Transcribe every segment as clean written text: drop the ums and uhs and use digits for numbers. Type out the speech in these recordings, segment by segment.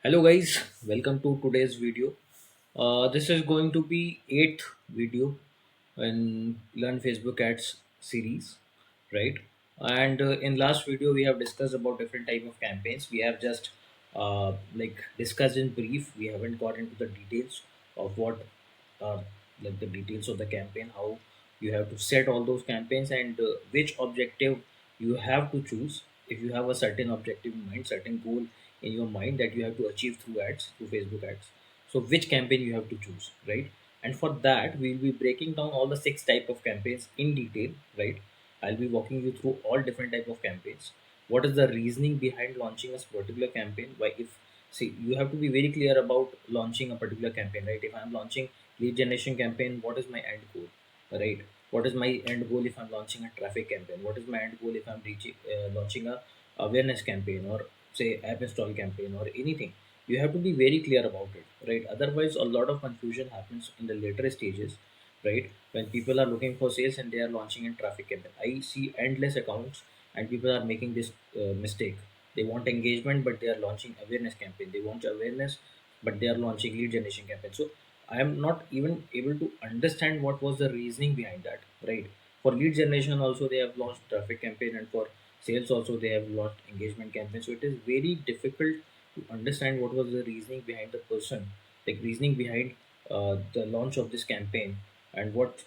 Hello guys, welcome to today's video. This is going to be eighth video in Learn Facebook Ads series, right? And in last video we have discussed about different type of campaigns. We have just discussed in brief. We haven't got into the details of what uh, the details of the campaign, how you have to set all those campaigns, and which objective you have to choose. If you have a certain objective in mind, certain goal in your mind that you have to achieve through ads, through Facebook ads, so which campaign you have to choose, right? And for that we'll be breaking down all the six type of campaigns in detail, right? I'll be walking you through all different type of campaigns. What is the reasoning behind launching a particular campaign? Why, if see, you have to be very clear about launching a particular campaign, right? If I'm launching lead generation campaign, what is my end goal, right? What is my end goal if I'm launching a traffic campaign? What is my end goal if I'm launching a awareness campaign, or say app install campaign, or anything? You have to be very clear about it, right? Otherwise a lot of confusion happens in the later stages, right? When people are looking for sales and they are launching a traffic campaign, I see endless accounts and people are making this mistake. They want engagement but they are launching awareness campaign. They want awareness but they are launching lead generation campaign. So I am not even able to understand what was the reasoning behind that, right? For lead generation also they have launched traffic campaign, and for sales also they have launched engagement campaign. So it is very difficult to understand what was the reasoning behind the person, like reasoning behind the launch of this campaign, and what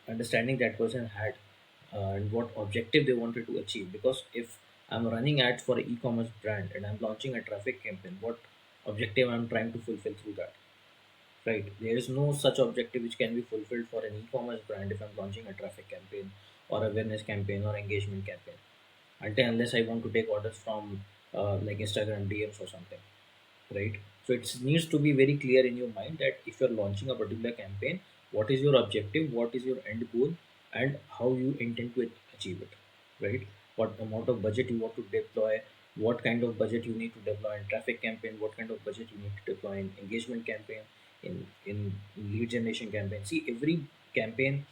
understanding that person had, and what objective they wanted to achieve. Because if I'm running ads for an e-commerce brand and I'm launching a traffic campaign, what objective I'm trying to fulfill through that, right? There is no such objective which can be fulfilled for an e-commerce brand if I'm launching a traffic campaign or awareness campaign or engagement campaign, until unless I want to take orders from like Instagram DMs or something, right? So it needs to be very clear in your mind that if you're launching a particular campaign, what is your objective, what is your end goal, and how you intend to achieve it, right? What amount of budget you want to deploy, what kind of budget you need to deploy in traffic campaign, what kind of budget you need to deploy in engagement campaign, in lead generation campaign. See, every campaign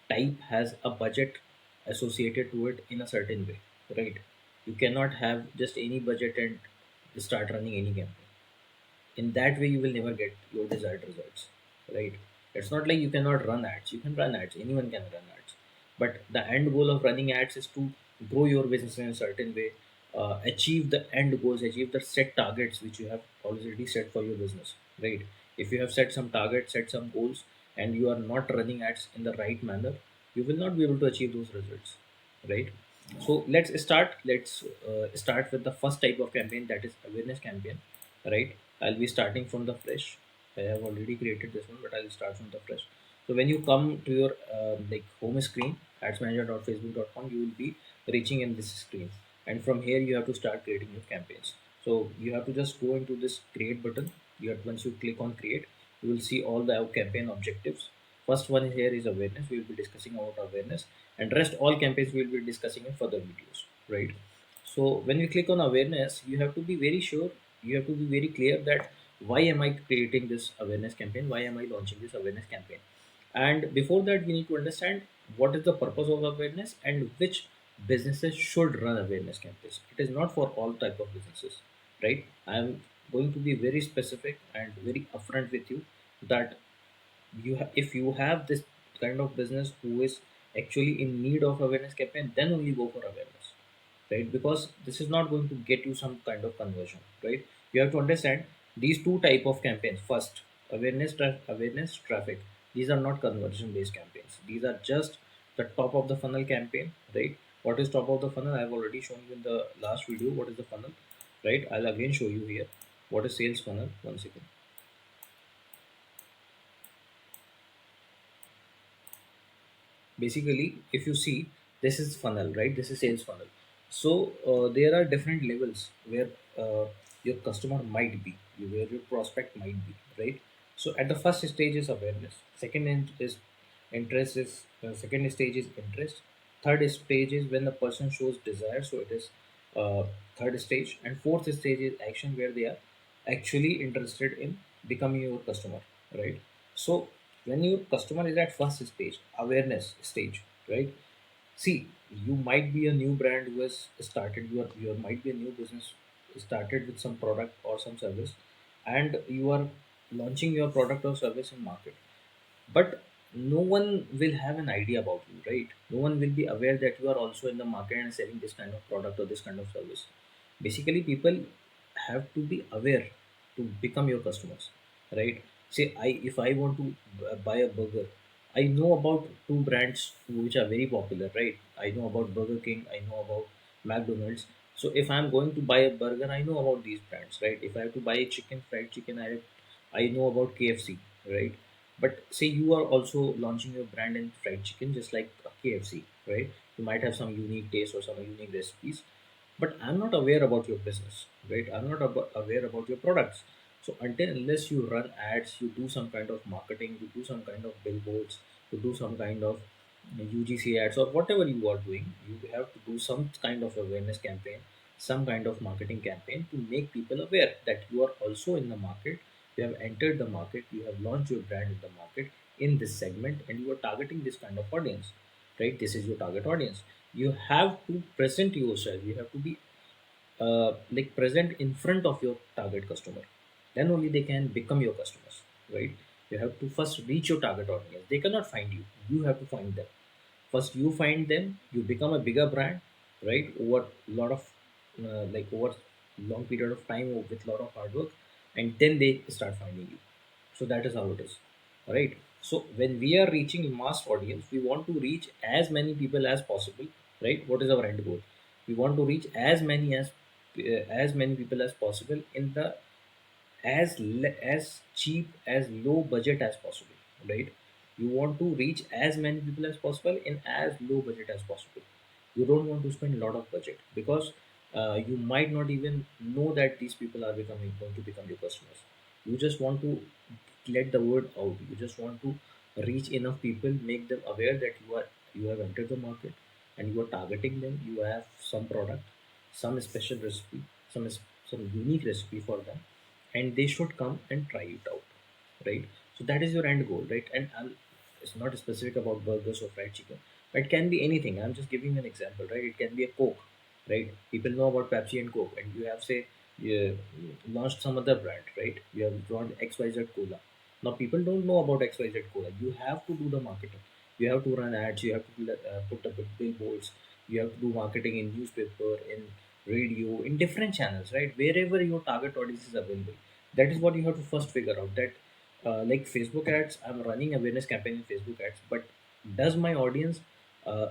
type has a budget associated to it in a certain way, right? You cannot have just any budget and start running any campaign. In that way you will never get your desired results, right? It's not like you cannot run ads. You can run ads, anyone can run ads, but the end goal of running ads is to grow your business in a certain way, achieve the end goals, achieve the set targets which you have already set for your business, right? If you have set some targets, set some goals, and you are not running ads in the right manner, you will not be able to achieve those results, right? So let's start with the first type of campaign, that is awareness campaign, right? I'll be starting from the fresh. I have already created this one, but I'll start from the fresh. So when you come to your like home screen, adsmanager.facebook.com, you will be reaching in this screen, and from here you have to start creating your campaigns. So you have to just go into this create button. Once you click on create, you will see all the campaign objectives. First one here is awareness. We will be discussing about awareness, and rest all campaigns we will be discussing in further videos, right? So when we click on awareness, you have to be very sure, you have to be very clear that why am I creating this awareness campaign, why am I launching this awareness campaign. And before that we need to understand what is the purpose of awareness and which businesses should run awareness campaigns. It is not for all type of businesses, right? I am going to be very specific and very upfront with you that if you have this kind of business who is actually in need of awareness campaign, then only go for awareness, right? Because this is not going to get you some kind of conversion, right? You have to understand these two type of campaigns. First, awareness traffic, these are not conversion based campaigns. These are just the top of the funnel campaign, right? What is top of the funnel? I have already shown you in the last video what is the funnel, right? I'll again show you here what is sales funnel. One second. Basically, if you see, this is funnel, right? This is sales funnel. So there are different levels where your customer might be, where your prospect might be, right? So at the first stage is awareness, is interest is second stage is interest, third stage is when the person shows desire, so it is uh, third stage, and fourth stage is action, where they are actually interested in becoming your customer, right? So when your customer is at first stage, awareness stage, right? See, you might be a new brand who has started, you might be a new business started with some product or some service, and you are launching your product or service in market, but no one will have an idea about you, right? No one will be aware that you are also in the market and selling this kind of product or this kind of service. Basically, people have to be aware to become your customers, right? Say, if I want to buy a burger, I know about two brands which are very popular, right? I know about Burger King, I know about McDonald's. So if I'm going to buy a burger, I know about these brands, right? If I have to buy chicken, fried chicken, I know about KFC, right? But say you are also launching your brand in fried chicken, just like a KFC, right? You might have some unique taste or some unique recipes, but I'm not aware about your business, right? I'm not aware about your products. So until unless you run ads, you do some kind of marketing, you do some kind of billboards, you do some kind of UGC ads or whatever you are doing, you have to do some kind of awareness campaign, some kind of marketing campaign to make people aware that you are also in the market, you have entered the market, you have launched your brand in the market in this segment, and you are targeting this kind of audience, right? This is your target audience. You have to present yourself, you have to be like present in front of your target customer, then only they can become your customers, right? You have to first reach your target audience. They cannot find you, you have to find them. First you find them, you become a bigger brand, right? Over a lot of like over long period of time or with lot of hard work, and then they start finding you. So that is how it is. All right. So when we are reaching mass audience, we want to reach as many people as possible, right? What is our end goal? We want to reach as many people as possible in the as cheap, as low budget as possible, right? You want to reach as many people as possible in as low budget as possible. You don't want to spend a lot of budget, because you might not even know that these people are becoming going to become your customers. You just want to let the word out, you just want to reach enough people, make them aware that you have entered the market and you are targeting them. You have some product, some special recipe, some unique recipe for them, and they should come and try it out, right? So that is your end goal, right? And it's not specific about burgers or fried chicken, but it can be anything. I'm just giving you an example, right? It can be a Coke, right? People know about Pepsi and Coke, and you have say you launched some other brand, right? You have launched XYZ Cola. Now people don't know about XYZ Cola. You have to do the marketing. You have to run ads. You have to put the billboards. You have to do marketing in newspaper, in radio, in different channels, right? Wherever your target audience is available. That is what you have to first figure out. That like Facebook ads, I'm running awareness campaign in Facebook ads, but does my audience uh,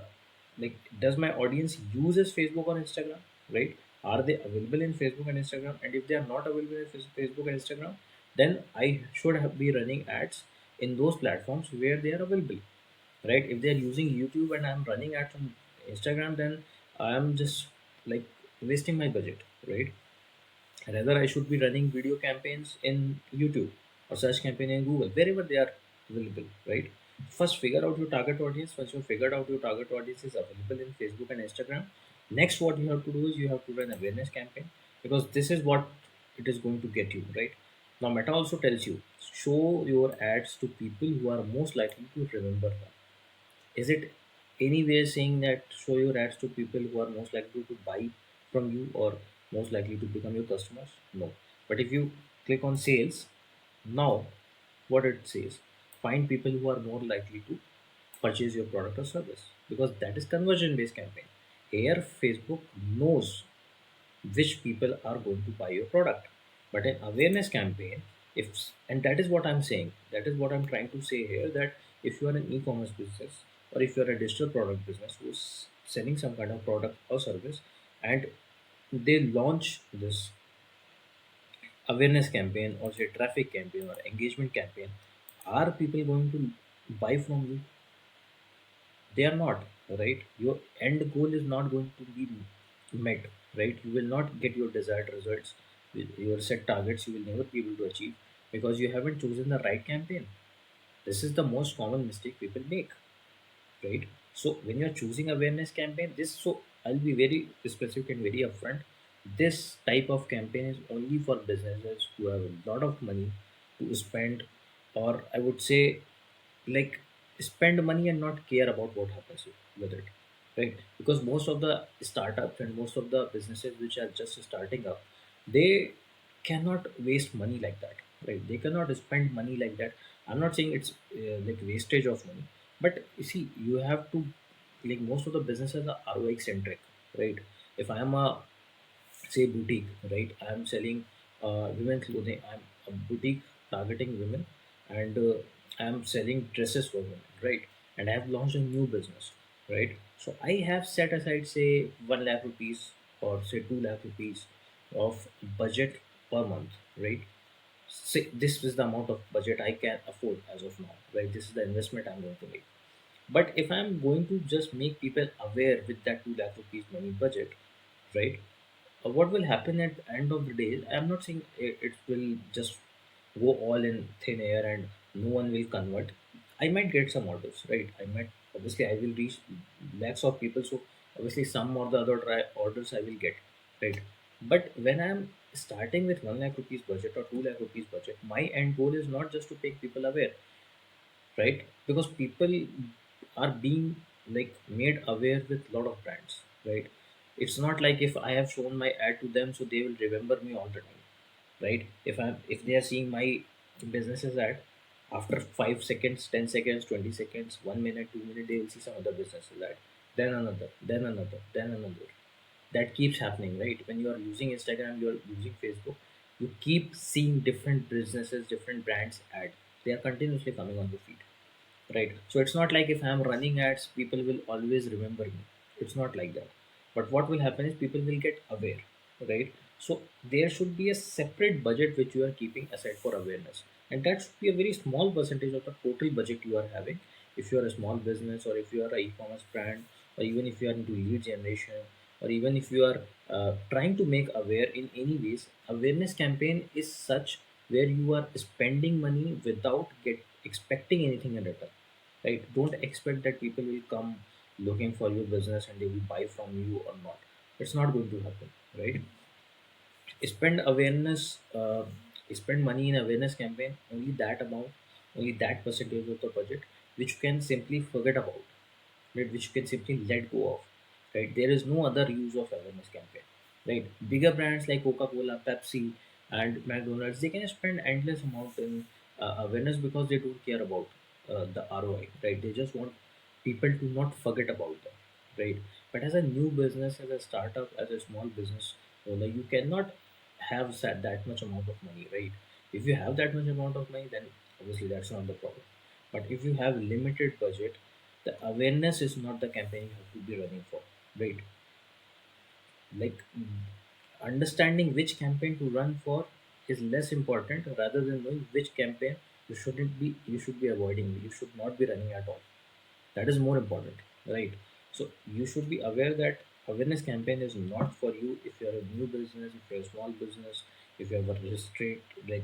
does my audience uses Facebook or Instagram, right? Are they available in Facebook and Instagram? And if they are not available in Facebook and Instagram, then I should have be running ads in those platforms where they are available, right? If they are using YouTube and I'm running ads on Instagram, then I'm just like wasting my budget, right? Rather, I should be running video campaigns in YouTube or search campaign in Google, wherever they are available, right? First, figure out your target audience. Once you figured out your target audience is available in Facebook and Instagram, next what you have to do is you have to run awareness campaign, because this is what it is going to get you, right? Now, Meta also tells you show your ads to people who are most likely to remember them. Is it any way saying that show your ads to people who are most likely to buy from you or most likely to become your customers? No. But if you click on sales, now what it says, find people who are more likely to purchase your product or service, because that is conversion based campaign. Here, Facebook knows which people are going to buy your product. But an awareness campaign, if and that is what I'm saying, that is what I'm trying to say here, that if you are an e-commerce business or if you are a digital product business who's selling some kind of product or service, and they launch this awareness campaign or say traffic campaign or engagement campaign, are people going to buy from you? They are not, right? Your end goal is not going to be met, right? You will not get your desired results with your set targets. You will never be able to achieve because you haven't chosen the right campaign. This is the most common mistake people make, right? So when you're choosing awareness campaign, this, so I'll be very specific and very upfront. This type of campaign is only for businesses who have a lot of money to spend, or I would say, like, spend money and not care about what happens with it, right? Because most of the startups and most of the businesses which are just starting up, They cannot waste money like that, right? They cannot spend money like that. I'm not saying it's like wastage of money, but you see, you have to, like, most of the businesses are ROI centric, right? If I am a, say, boutique, right? I'm selling women clothing. I'm a boutique targeting women, and I'm selling dresses for women, right? And I have launched a new business, right? So I have set aside, say, 1 lakh rupees, or say 2 lakh rupees of budget per month, right? Say this is the amount of budget I can afford as of now, right? This is the investment I'm going to make. But if I'm going to just make people aware with that 2 lakh rupees money budget, right? What will happen at the end of the day, I'm not saying it will just go all in thin air and no one will convert. I might get some orders, right? I might, obviously I will reach lakhs of people, so obviously some or the other orders I will get, right? But when I'm starting with 1 lakh rupees budget or 2 lakh rupees budget, my end goal is not just to make people aware, right? Because people are being, like, made aware with lot of brands, right? It's not like if I have shown my ad to them so they will remember me all the time, right? If they are seeing my business's ad, after 5 seconds, 10 seconds, 20 seconds, 1 minute, 2 minutes, they will see some other business's ad, then another, then another, then another. That keeps happening, right? When you are using Instagram, you are using Facebook, you keep seeing different businesses, different brands ad. They are continuously coming on the feed, right? So it's not like if I'm running ads people will always remember me. It's not like that. But what will happen is people will get aware, right? So there should be a separate budget which you are keeping aside for awareness, and that should be a very small percentage of the total budget you are having. If you are a small business, or if you are a e-commerce brand, or even if you are into lead generation, or even if you are trying to make aware in any ways, awareness campaign is such where you are spending money without get expecting anything in return, right? Don't expect that people will come looking for your business and they will buy from you or not. It's not going to happen, right? Spend awareness, spend money in awareness campaign, only that amount, only that percentage of the budget which you can simply forget about, right? Which you can simply let go of, right? There is no other use of awareness campaign, right? Bigger brands like Coca-Cola, Pepsi, and McDonald's, they can spend endless amount in awareness because they don't care about the ROI, right? They just want people to not forget about them, right? But as a new business, as a startup, as a small business owner, you cannot have that much amount of money, right? If you have that much amount of money, then obviously that's not the problem. But if you have limited budget, the awareness is not the campaign you have to be running for, right? Like, understanding which campaign to run for is less important rather than knowing which campaign you should be avoiding, you should not be running at all. That is more important, right? So you should be aware that awareness campaign is not for you if you're a new business, if you're a small business, if you have a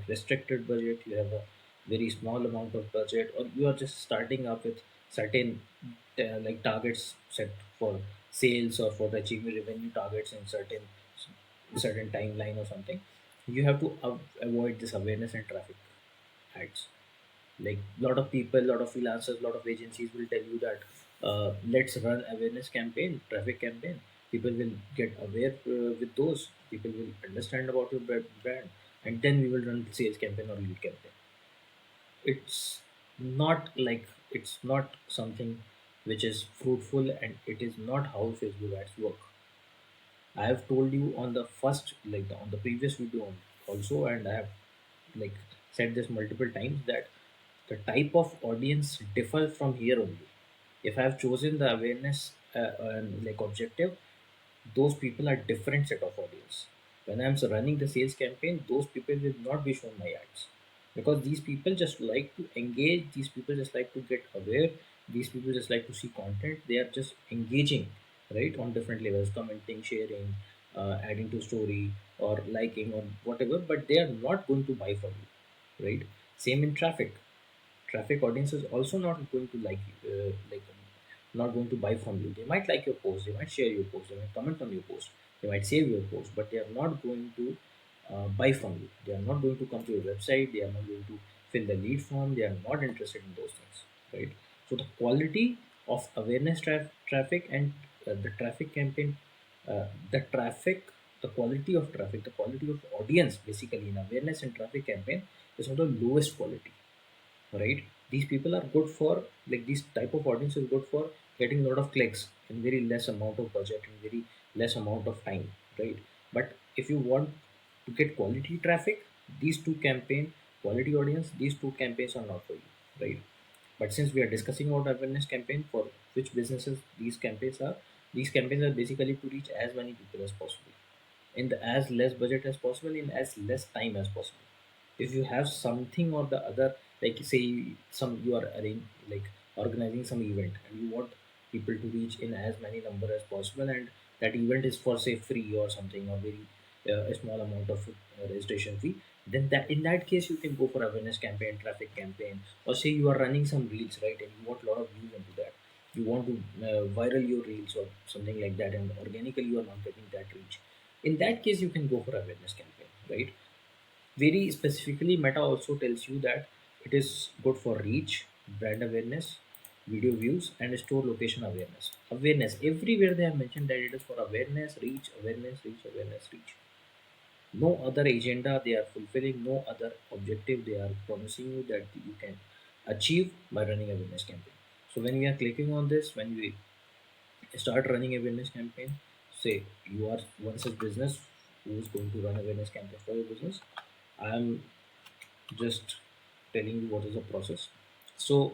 restricted budget, you have a very small amount of budget, or you are just starting up with certain like targets set for sales or for the achieving revenue targets in certain timeline or something. You have to avoid this awareness and traffic ads. Like, lot of people, lot of freelancers, lot of agencies will tell you that let's run awareness campaign, traffic campaign. People will get aware with those. People will understand about your brand, and then we will run the sales campaign or lead campaign. It's not like, it's not something which is fruitful, and it is not how Facebook ads work. I have told you on the first, like on the previous video also, and I have, like, said this multiple times, that the type of audience differ from here only. If I have chosen the awareness and like objective, those people are different set of audience. When I'm running the sales campaign, those people will not be shown my ads, because these people just like to engage, these people just like to get aware, these people just like to see content, they are just engaging, right, on different levels, commenting, sharing, adding to story, or liking, or whatever, but they are not going to buy from you, right? Same in traffic audience is also not going to like you, not going to buy from you. They might like your post, they might share your post, they might comment on your post, they might save your post, but they are not going to buy from you. They are not going to come to your website, they are not going to fill the lead form, they are not interested in those things, right? So the quality of awareness traffic and the traffic campaign, the traffic the quality of traffic, the quality of audience, basically in awareness and traffic campaign, is of the lowest quality, right? These people are good for, like, these type of audience is good for getting a lot of clicks in very less amount of budget and very less amount of time, right? But if you want to get quality traffic, these two campaign, quality audience, these two campaigns are not for you, right? But since we are discussing about awareness campaign, for which businesses these campaigns are basically to reach as many people as possible in the as less budget as possible, in as less time as possible. If you have something or the other, like say some you are like organizing some event and you want people to reach in as many number as possible, and that event is for say free or something, or very a small amount of registration fee, then that in that case you can go for awareness campaign, traffic campaign. Or say you are running some reels, right, and you want a lot of views into that, you want to viral your reels or something like that, and organically you are not getting that reach. In that case you can go for awareness campaign, right? Very specifically, Meta also tells you that it is good for reach, brand awareness, video views, and store location awareness. Awareness, everywhere they have mentioned that it is for awareness, reach, awareness, reach, awareness, reach. No other agenda they are fulfilling, no other objective they are promising you that you can achieve by running awareness campaign. So when we are clicking on this, when we start running awareness campaign, say you are one such business who is going to run awareness campaign for your business. I am just telling you what is the process. So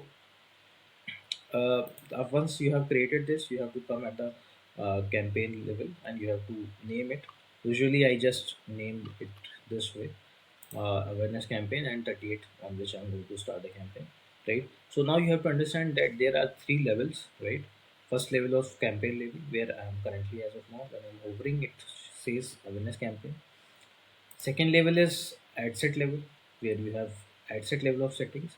once you have created this, you have to come at the campaign level and you have to name it. Usually I just name it this way, awareness campaign, and the date on which I'm going to start the campaign, right? So now you have to understand that there are three levels, right? First level of campaign level, where I am currently as of now, when I'm hovering, it says awareness campaign. Second level is ad set level, where you have ad set level of settings,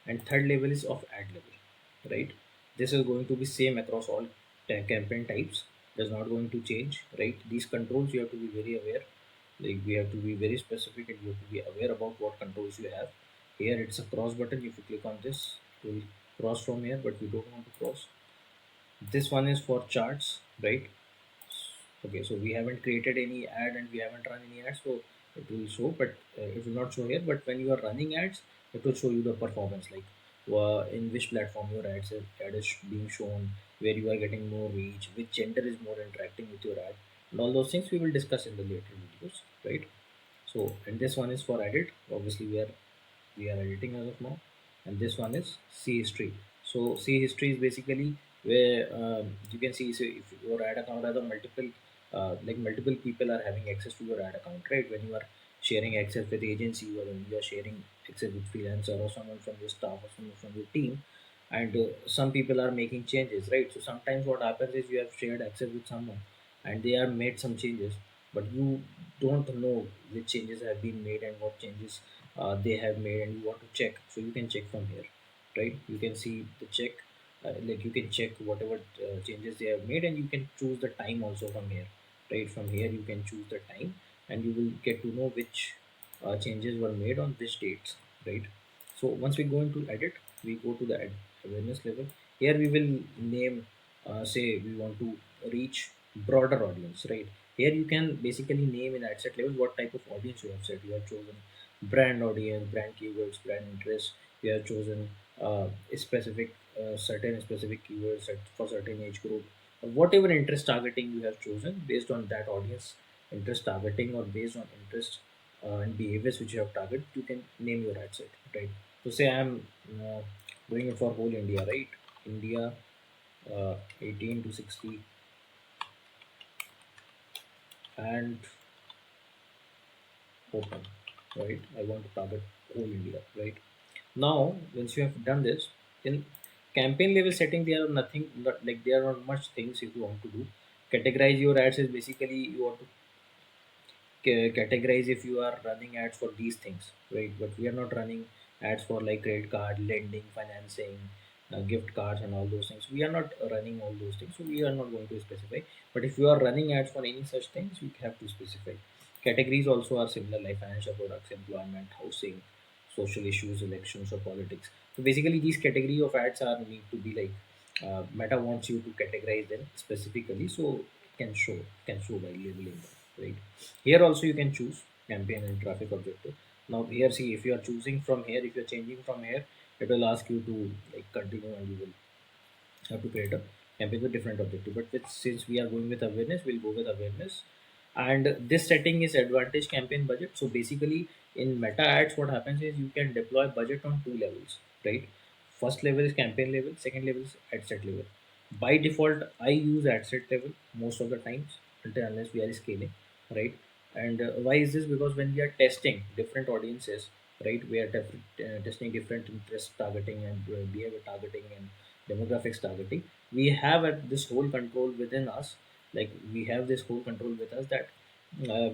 and third level is of ad level, right? This is going to be same across all campaign types. Does not going to change, right? These controls you have to be very aware. Like we have to be very specific and you have to be aware about what controls you have. Here it's a cross button. If you click on this, it will cross from here, but we don't want to cross. This one is for charts, right? Okay, so we haven't created any ad and we haven't run any ads, so it will show, but it will not show here. But when you are running ads, it will show you the performance, like in which platform your ad is being shown, where you are getting more reach, which gender is more interacting with your ad, and all those things we will discuss in the later videos, right? So, and this one is for edit. Obviously, we are editing as of now, and this one is see history. So see history is basically where you can see, so if your ad account has a multiple like multiple people are having access to your ad account, right? When you are sharing access with agency, or when you are sharing access with freelancer or someone from your staff or someone from your team, and some people are making changes, right? So sometimes what happens is you have shared access with someone and they have made some changes, but you don't know which changes have been made and what changes they have made, and you want to check. So you can check from here, right? You can see the check, like you can check whatever changes they have made, and you can choose the time also from here, right? From here you can choose the time, and you will get to know which changes were made on which dates, right? So once we go into edit, we go to the awareness level. Here we will name, say we want to reach broader audience, right? Here you can basically name in ad set level what type of audience you have set. You have chosen brand audience, brand keywords, brand interest. You have chosen a specific certain specific keywords for certain age group, or whatever interest targeting you have chosen. Based on that audience interest targeting, or based on interest and behaviors which you have targeted, you can name your ad set, right? So say I'm uh, doing it for whole India, right? India, 18 to 60, and open, right? I want to target whole India, right? Now, once you have done this, in campaign level setting, there are nothing, not, like there are not much things if you want to do. Categorize your ads is basically you want to categorize if you are running ads for these things, right? But we are not running ads for like credit card, lending, financing, gift cards, and all those things. We are not running all those things, so we are not going to specify. But if you are running ads for any such things, you have to specify. Categories also are similar, like financial products, employment, housing, social issues, elections, or politics. So basically, these category of ads are need to be like Meta wants you to categorize them specifically, so it can show by labeling them. right? Here also you can choose campaign and traffic objective. Now here, see, if you are choosing from here, if you are changing from here, it will ask you to like continue, and you will have to create a campaign with different objective. But since we are going with awareness, we'll go with awareness. And this setting is advantage campaign budget. So basically, in meta ads, what happens is you can deploy budget on two levels, right? First level is campaign level, second level is ad set level. By default, I use ad set level most of the times until unless we are scaling, right? And why is this? Because when we are testing different audiences, right, we are testing different interest targeting and behavior targeting and demographics targeting, we have this whole control within us. Like we have this whole control with us that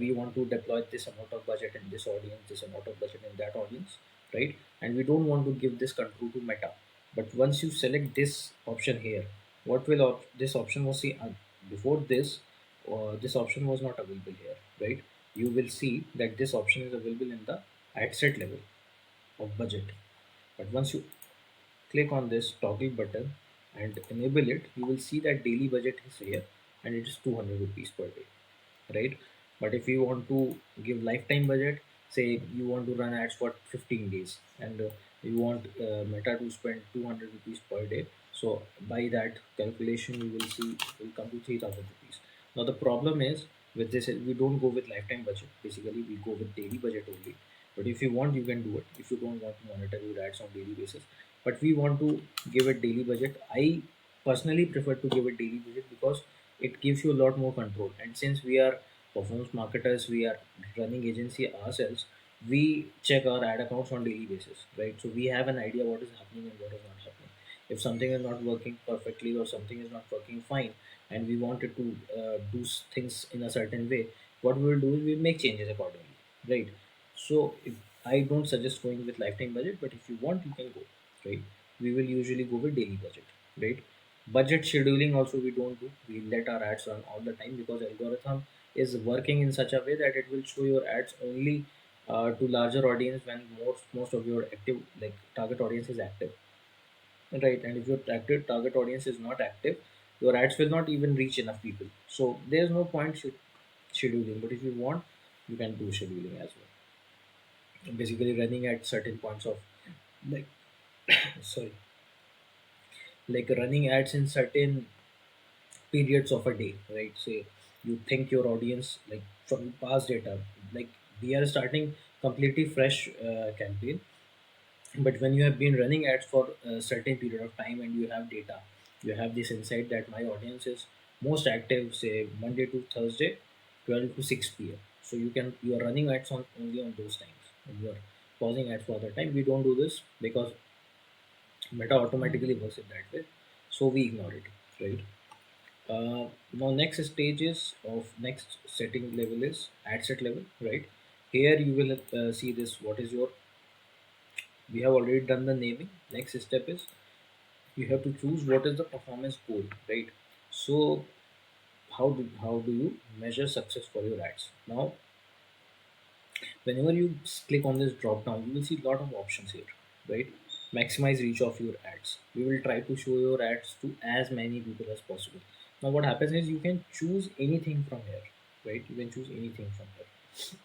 we want to deploy this amount of budget in this audience, this amount of budget in that audience, right? And we don't want to give this control to meta. But once you select this option here, what will this option was see before this, this option was not available here, right? You will see that this option is available in the ad set level of budget. But once you click on this toggle button and enable it, you will see that daily budget is here and it is 200 rupees per day, right? But if you want to give lifetime budget, say you want to run ads for 15 days and you want Meta to spend 200 rupees per day, so by that calculation, you will see it will come to 3000 rupees. Now, the problem is with this, we don't go with lifetime budget. Basically, we go with daily budget only. But if you want, you can do it. If you don't want to monitor your ads on daily basis, but we want to give it daily budget. I personally prefer to give it daily budget because it gives you a lot more control. And since we are performance marketers, we are running agency ourselves, we check our ad accounts on daily basis, right? So we have an idea what is happening and what is not happening. If something is not working perfectly or something is not working fine, and we wanted to do things in a certain way, what we will do is we will make changes accordingly, right? So if I don't suggest going with lifetime budget, but if you want, you can go, right? We will usually go with daily budget, right? Budget scheduling also we don't do. We let our ads run all the time because algorithm is working in such a way that it will show your ads only to larger audience when most of your active like target audience is active, right? And if your active target audience is not active, your ads will not even reach enough people. So there's no point scheduling. But if you want, you can do scheduling as well. Basically, running at certain points of like sorry, like running ads in certain periods of a day, right? Say you think your audience like from past data, like we are starting completely fresh campaign, but when you have been running ads for a certain period of time and you have data, you have this insight that my audience is most active, say Monday to Thursday, 12 to 6 p.m. So you are running ads on only on those times, and you are pausing ads for other time. We don't do this because Meta automatically works it that way, so we ignore it, right? Now next stages of next setting level is ad set level, right? Here you will see this. What is your? We have already done the naming. Next step is you have to choose what is the performance goal, right? So how do you measure success for your ads? Now, whenever you click on this drop down, you will see a lot of options here, right? Maximize reach of your ads. We will try to show your ads to as many people as possible. Now, what happens is you can choose anything from here, right? You can choose anything from here.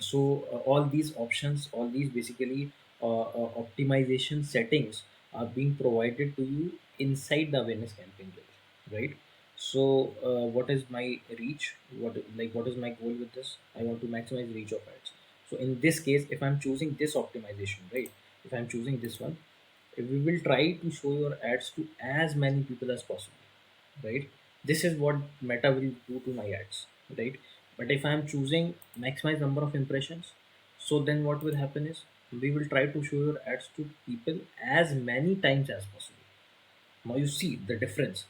So all these options, all these basically optimization settings are being provided to you inside the awareness campaign level, right? So what is my reach, what is my goal with this? I want to maximize reach of ads. So in this case, if I'm choosing this optimization, right, if I'm choosing this one, we will try to show your ads to as many people as possible, right? This is what Meta will do to my ads, right? But if I'm choosing maximize number of impressions, so then what will happen is we will try to show your ads to people as many times as possible. Now you see the difference,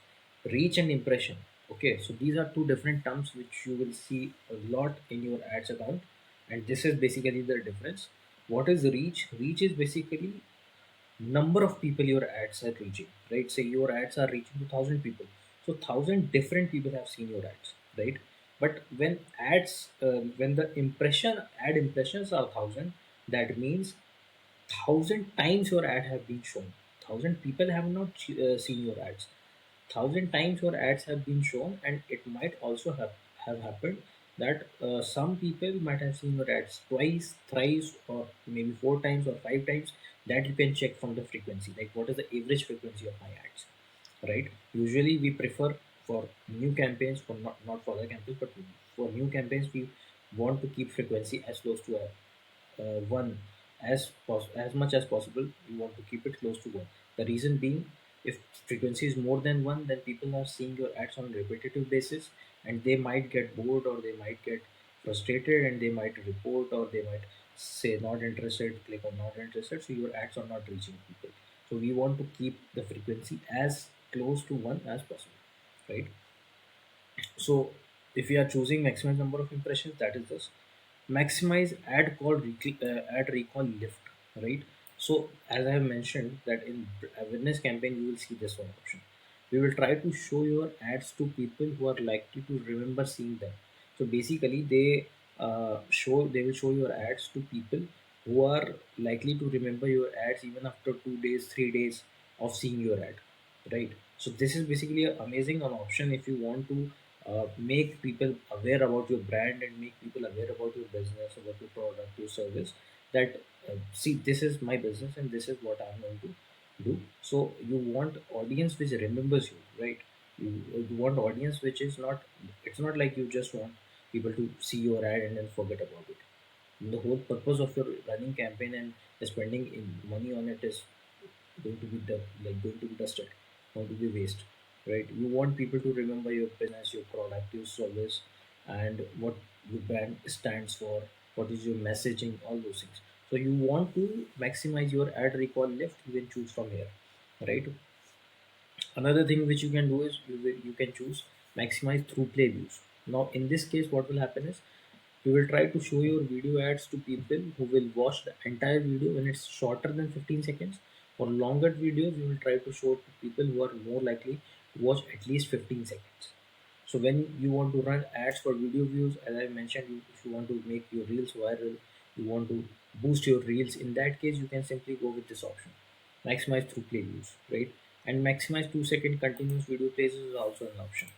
reach and impression. Okay, so these are two different terms which you will see a lot in your ads account, and this is basically the difference. What is reach? Reach is basically number of people your ads are reaching, right? Say your ads are reaching to 1,000 people, so 1,000 different people have seen your ads, right? But when when the ad impressions are 1,000, that means 1,000 times your ad have been shown. 1,000 people have not seen your ads. 1,000 times your ads have been shown, and it might also have happened that some people might have seen your ads twice, thrice, or maybe 4 times or 5 times. That you can check from the frequency, like what is the average frequency of my ads, right? Usually we prefer for new campaigns, for not for other campaigns, but for new campaigns we want to keep frequency as close to one as much as possible. We want to keep it close to one. The reason being, if frequency is more than one, then people are seeing your ads on a repetitive basis, and they might get bored, or they might get frustrated, and they might report, or they might say not interested, click on not interested, so your ads are not reaching people. So we want to keep the frequency as close to one as possible, right? So if we are choosing maximum number of impressions, that is this. Maximize ad recall lift, right? So as I have mentioned that in awareness campaign, you will see this one option. We will try to show your ads to people who are likely to remember seeing them. So basically they will show your ads to people who are likely to remember your ads even after 2 days, 3 days of seeing your ad, right? So this is basically an amazing an option if you want to make people aware about your brand, and make people aware about your business, about your product, your service. That see, this is my business and this is what I'm going to do. So you want audience which remembers you, right? You want audience which is not, it's not like you just want people to see your ad and then forget about it. The whole purpose of your running campaign and spending money on it is going to be going to be dusted, going to be waste, right? You want people to remember your business, your product, your service, and what your brand stands for, what is your messaging, all those things. So you want to maximize your ad recall lift, you can choose from here, right? Another thing which you can do is you can choose maximize through play views. Now in this case, what will happen is we will try to show your video ads to people who will watch the entire video when it's shorter than 15 seconds. For longer videos, we will try to show it to people who are more likely to watch at least 15 seconds. So when you want to run ads for video views, as I mentioned, if you want to make your reels viral, you want to boost your reels, in that case, you can simply go with this option. Maximize through play views, right? And maximize 2 second continuous video plays is also an option,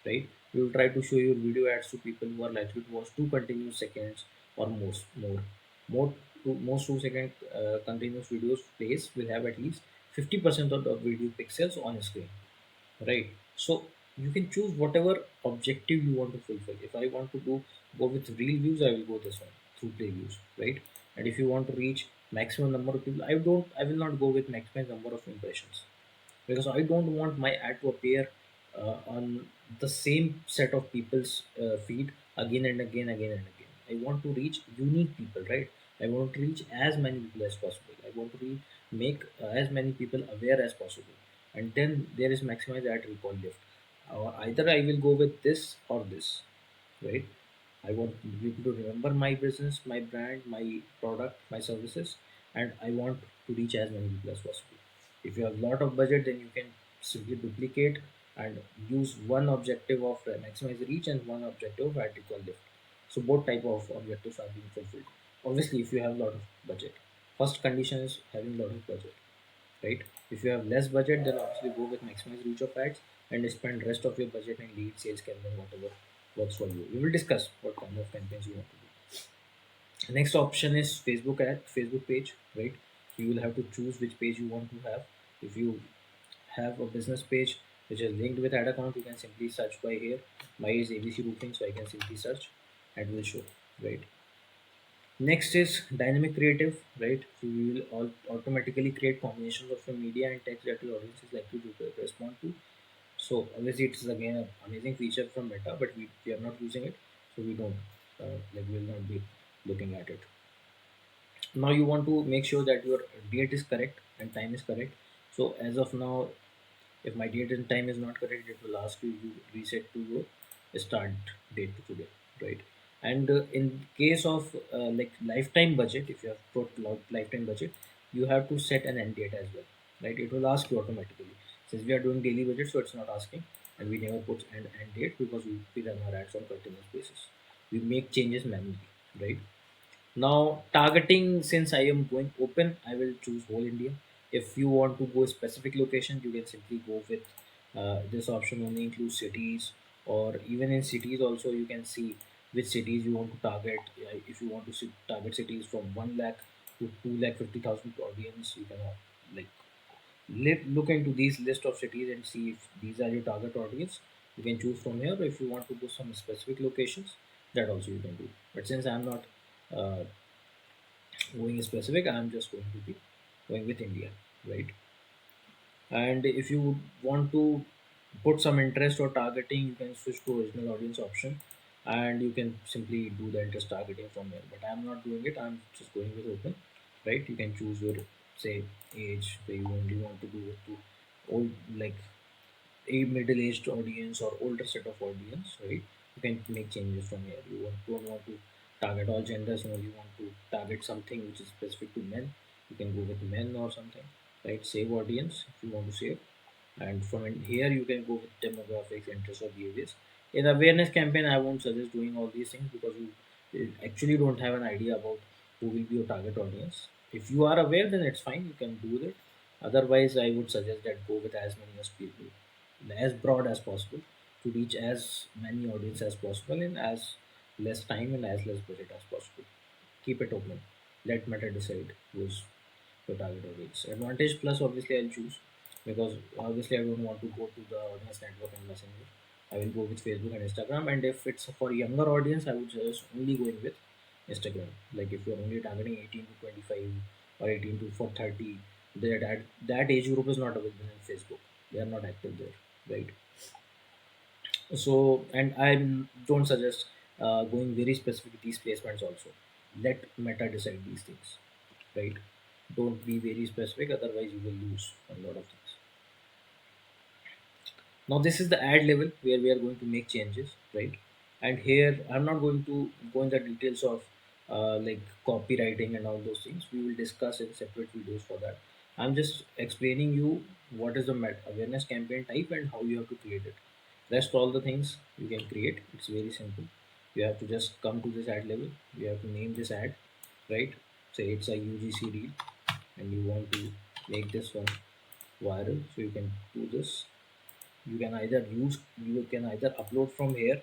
right? You will try to show your video ads to people who are likely to watch 2 continuous seconds or more. Most 2 second continuous videos plays will have at least 50% of the video pixels on screen, right? So you can choose whatever objective you want to fulfill. If I want to go with real views, I will go this one, through play views, right? And if you want to reach maximum number of people, I will not go with maximum number of impressions, because I don't want my ad to appear on the same set of people's feed again and again, again and again. I want to reach unique people, right? I want to reach as many people as possible. I want to make as many people aware as possible. And then there is maximize ad recall lift. Either I will go with this or this, right? I want people to remember my business, my brand, my product, my services, and I want to reach as many people as possible. If you have a lot of budget, then you can simply duplicate and use one objective of maximize reach and one objective of vertical lift. So both type of objectives are being fulfilled. Obviously, if you have a lot of budget, first condition is having a lot of budget, right? If you have less budget, then obviously go with maximize reach of ads and spend rest of your budget in lead sales campaign, whatever works for you. We will discuss what kind of campaigns you want to do. Next option is Facebook page, right? You will have to choose which page you want to have. If you have a business page which is linked with ad account, you can simply search by here. My is ABC Roofing, so I can simply search and will show, right? Next is dynamic creative, right? So we will automatically create combinations of your media and text that your audience is likely to respond to. So obviously it is again an amazing feature from Meta, but we are not using it, so we don't we will not be looking at it. Now you want to make sure that your date is correct and time is correct. So as of now, if my date and time is not correct, it will ask you to reset to your start date to today, right? And in case of lifetime budget, if you have put lifetime budget, you have to set an end date as well, right? It will ask you automatically. Since we are doing daily budget, so it's not asking, and we never put an end date because we run our ads on continuous basis. We make changes manually, right? Now targeting, since I am going open, I will choose whole India. If you want to go specific location, you can simply go with this option only includes cities, or even in cities also you can see. which cities you want to target. If you want to target cities from 1 lakh to 2,50,000 audience, you can like look into these list of cities and see if these are your target audience. You can choose from here. If you want to do some specific locations, that also you can do. But since I'm not uh, going specific, I'm just going to be going with India, right? And if you would want to put some interest or targeting, you can switch to original audience option, and you can simply do the interest targeting from here. But I'm not doing it, I'm just going with open, right? You can choose your, say, age, where you only want to do it to old, like a middle-aged audience or older set of audience, right? You can make changes from here. Don't want to target all genders, you only want to target something which is specific to men. You can go with men or something, right? Save audience if you want to save, and from in here you can go with demographics, interests, or behaviors. In awareness campaign, I won't suggest doing all these things because you actually don't have an idea about who will be your target audience. If you are aware, then it's fine, you can do that. Otherwise, I would suggest that go with as many as people, as broad as possible, to reach as many audience as possible in as less time and as less budget as possible. Keep it open. Let Meta decide who's your target audience. Advantage plus, obviously I'll choose, because obviously I don't want to go to the audience network and messenger. I will go with Facebook and Instagram. And if it's for younger audience, I would suggest only going with Instagram. Like if you're only targeting 18 to 25 or 18 to for 30, that age group is not available in Facebook. They are not active there, right? So, and I don't suggest going very specific with these placements also. Let Meta decide these things, right? Don't be very specific, otherwise you will lose a lot of things. Now this is the ad level where we are going to make changes, right? And here I'm not going to go in the details of like copywriting and all those things. We will discuss in separate videos for that. I'm just explaining you what is the awareness campaign type and how you have to create it. Rest all the things you can create. It's very simple. You have to just come to this ad level. You have to name this ad, right? Say it's a UGC reel, and you want to make this one viral. So you can do this. You can either upload from here.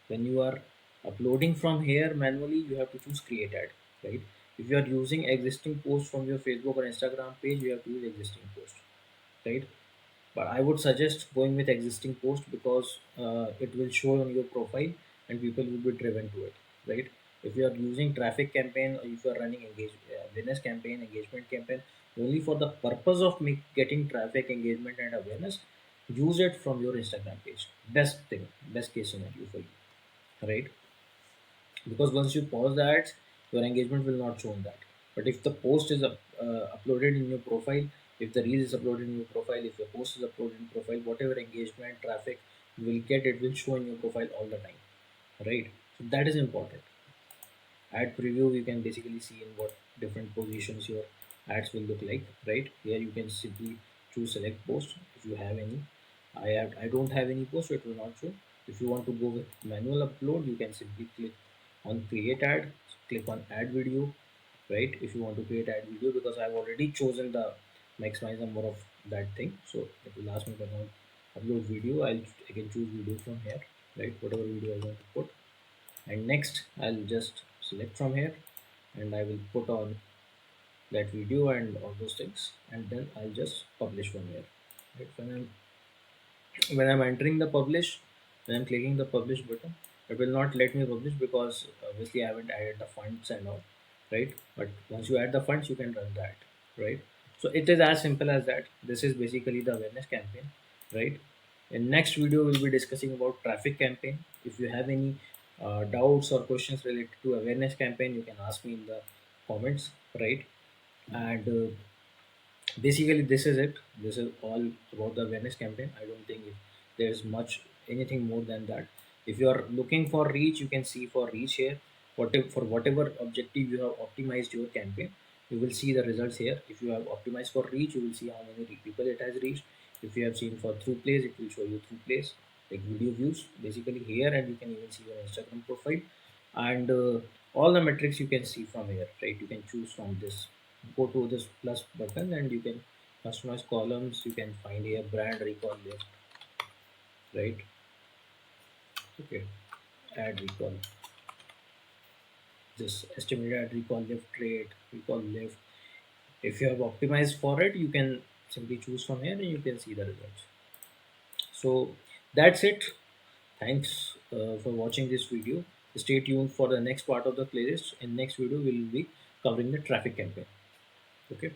When you are uploading from here manually, you have to choose create ad, right? If you are using existing post from your Facebook or Instagram page, you have to use existing post, right? But I would suggest going with existing post because it will show on your profile and people will be driven to it, right? If you are using traffic campaign, or if you are running awareness campaign, engagement campaign only for the purpose of getting traffic, engagement, and awareness, use it from your Instagram page. Best thing, best case scenario for you, right? Because once you pause the ads, your engagement will not show on that. But if the post is uploaded in your profile, if the reel is uploaded in your profile, if your post is uploaded in profile, whatever engagement traffic you will get, it will show in your profile all the time, right? So that is important. Ad preview, you can basically see in what different positions your ads will look like, right? Here you can simply choose select post if you have any. I don't have any post, so it will not show. If you want to go with manual upload, you can simply click on create ad, click on add video, right? If you want to create ad video, because I've already chosen the maximize number of that thing, so it will ask me to upload video. I can choose video from here, right? Whatever video I want to put. And next I'll just select from here, and I will put on that video and all those things, and then I'll just publish from here, right? When I'm entering the publish, when I'm clicking the publish button, it will not let me publish because obviously I haven't added the funds and all, right? But once you add the funds, you can run that, right? So it is as simple as that. This is basically the awareness campaign, right? In next video, we'll be discussing about traffic campaign. If you have any doubts or questions related to awareness campaign, you can ask me in the comments, right? And basically this is it. This is all about the awareness campaign. I don't think there's much anything more than that. If you are looking for reach, you can see for reach here. For whatever objective you have optimized your campaign, you will see the results here. If you have optimized for reach, you will see how many people it has reached. If you have seen for through plays, it will show you through plays, like video views basically here. And you can even see your Instagram profile, and all the metrics you can see from here, right? You can choose from this. Go to this plus button and you can customize columns. You can find here brand recall list, right? Okay, add recall. Just estimated recall lift rate, recall lift. If you have optimized for it, you can simply choose from here and you can see the results. So that's it. Thanks for watching this video. Stay tuned for the next part of the playlist. In next video, we will be covering the traffic campaign. Okay.